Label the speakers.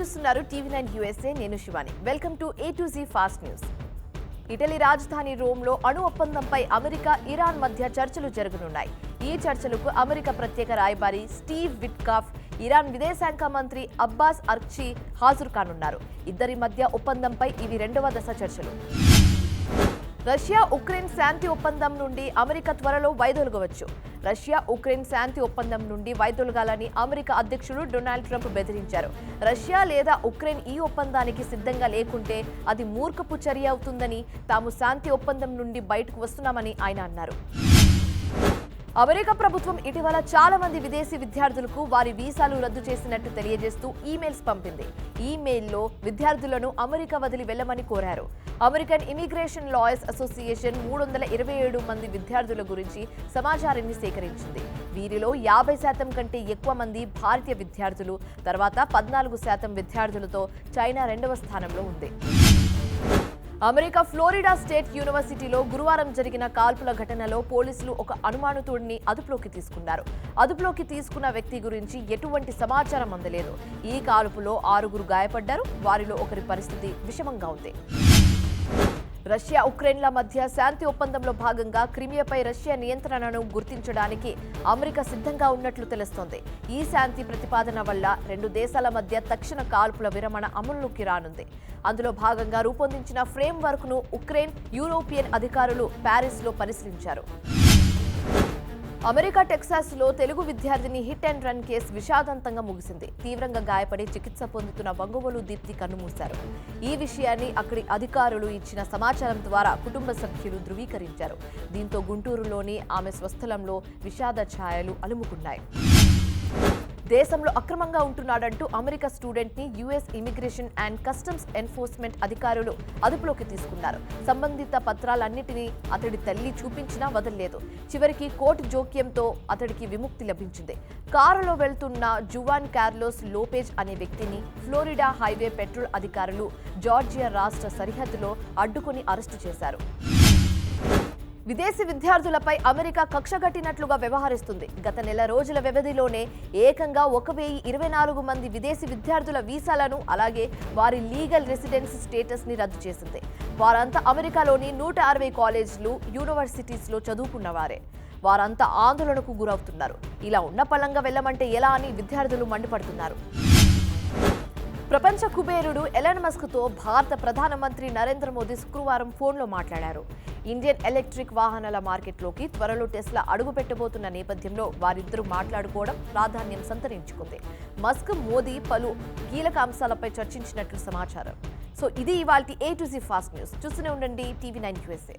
Speaker 1: చూస్తున్నారు TV9 USA. నేను Shivani. Welcome to A to Z fast news. Italy రాజధాని రోమ్లో అణు ఒప్పందంపై అమెరికా, ఇరాన్ మధ్య చర్చలు జరగనున్నాయి. ఈ చర్చలకు అమెరికా ప్రత్యేక రాయబారి స్టీవ్ విట్కాఫ్, ఇరాన్ విదేశాంగ మంత్రి అబ్బాస్ అర్క్చి హాజరు కానున్నారు. ఇద్దరి మధ్య ఒప్పందంపై ఇవి రెండవ దశ చర్చలు. రష్యా ఉక్రెయిన్ శాంతి ఒప్పందం నుండి అమెరికా త్వరలో వైదొలగవచ్చు. రష్యా ఉక్రెయిన్ శాంతి ఒప్పందం నుండి వైదొలగాలని అమెరికా అధ్యక్షుడు డొనాల్డ్ ట్రంప్ బెదిరించారు. రష్యా లేదా ఉక్రెయిన్ ఈ ఒప్పందానికి సిద్ధంగా లేకుంటే అది మూర్ఖపు చర్య అవుతుందని, తాము శాంతి ఒప్పందం నుండి బయటకు వస్తున్నామని ఆయన అన్నారు. అమెరికా ప్రభుత్వం ఇటీవల చాలా మంది విదేశీ విద్యార్థులకు వారి వీసాలు రద్దు చేసినట్టు తెలియజేస్తూ ఈమెయిల్స్ పంపింది. ఈమెయిల్లో విద్యార్థులను అమెరికా వదిలి వెళ్లమని కోరారు. అమెరికన్ ఇమిగ్రేషన్ లాయర్స్ అసోసియేషన్ 327 మంది విద్యార్థుల గురించి సమాచారాన్ని సేకరించింది. వీరిలో 50% కంటే ఎక్కువ మంది భారతీయ విద్యార్థులు, తర్వాత 14% విద్యార్థులతో చైనా రెండవ స్థానంలో ఉంది. అమెరికా ఫ్లోరిడా స్టేట్ యూనివర్సిటీలో గురువారం జరిగిన కాల్పుల ఘటనలో పోలీసులు ఒక అనుమానితుడిని అదుపులోకి తీసుకున్నారు. అదుపులోకి తీసుకున్న వ్యక్తి గురించి ఎటువంటి సమాచారం అందలేదు. ఈ కాల్పులో 6 గాయపడ్డారు. వారిలో ఒకరి పరిస్థితి విషమంగా ఉంది. రష్యా ఉక్రెయిన్ల మధ్య శాంతి ఒప్పందంలో భాగంగా క్రిమియాపై రష్యా నియంత్రణను గుర్తించడానికి అమెరికా సిద్ధంగా ఉన్నట్లు తెలుస్తోంది. ఈ శాంతి ప్రతిపాదన వల్ల రెండు దేశాల మధ్య తక్షణ కాల్పుల విరమణ అమలులోకి రానుంది. అందులో భాగంగా రూపొందించిన ఫ్రేమ్వర్క్ ను ఉక్రెయిన్, యూరోపియన్ అధికారులు ప్యారిస్లో పరిశీలించారు. అమెరికా టెక్సాస్లో తెలుగు విద్యార్థిని హిట్ అండ్ రన్ కేసు విషాదంతంగా ముగిసింది. తీవ్రంగా గాయపడి చికిత్స పొందుతున్న వంగవోలు దీప్తి కన్నుమూశారు. ఈ విషయాన్ని అక్కడి అధికారులు ఇచ్చిన సమాచారం ద్వారా కుటుంబ సభ్యులు ధృవీకరించారు. దీంతో గుంటూరులోని ఆమె స్వస్థలంలో విషాద ఛాయలు అలుముకున్నాయి. దేశంలో అక్రమంగా ఉంటున్నాడంటూ అమెరికా స్టూడెంట్ ని US immigration and customs enforcement అధికారులు అదుపులోకి తీసుకున్నారు. సంబంధిత పత్రాలన్నిటినీ అతడి తల్లి చూపించినా వదలలేదు. చివరికి కోర్టు జోక్యంతో అతడికి విముక్తి లభించింది. కారులో వెళ్తున్న జువాన్ కార్లోస్ లోపెజ్ అనే వ్యక్తిని ఫ్లోరిడా హైవే పెట్రోల్ అధికారులు జార్జియా రాష్ట్ర సరిహద్దులో అడ్డుకుని అరెస్టు చేశారు. విదేశీ విద్యార్థులపై అమెరికా కక్షగట్టినట్లుగా వ్యవహరిస్తుంది. గత నెల రోజుల వ్యవధిలోనే ఏకంగా 1024 మంది విదేశీ విద్యార్థుల వీసాలను, అలాగే వారి లీగల్ రెసిడెన్స్ స్టేటస్ ని రద్దు చేసింది. వారంతా అమెరికాలోని 160 కాలేజీలు, యూనివర్సిటీస్లో చదువుకున్నవారే. వారంతా ఆందోళనకు గురవుతున్నారు. ఇలా ఉన్న పళంగా వెళ్లమంటే ఎలా అని విద్యార్థులు మండిపడుతున్నారు. ప్రపంచ కుబేరుడు ఎలాన్ మస్క్ తో భారత ప్రధానమంత్రి నరేంద్ర మోదీ శుక్రవారం ఫోన్లో మాట్లాడారు. ఇండియన్ ఎలక్ట్రిక్ వాహనాల మార్కెట్లోకి త్వరలో టెస్లా అడుగు పెట్టబోతున్న నేపథ్యంలో వారిద్దరూ మాట్లాడుకోవడం ప్రాధాన్యం సంతరించుకుంది. మస్క్, మోదీ పలు కీలక అంశాలపై చర్చించినట్లు సమాచారం. సో ఇది ఇవాల్టి A to Z fast news. చూస్తూనే ఉండండి టీవీ9 USA.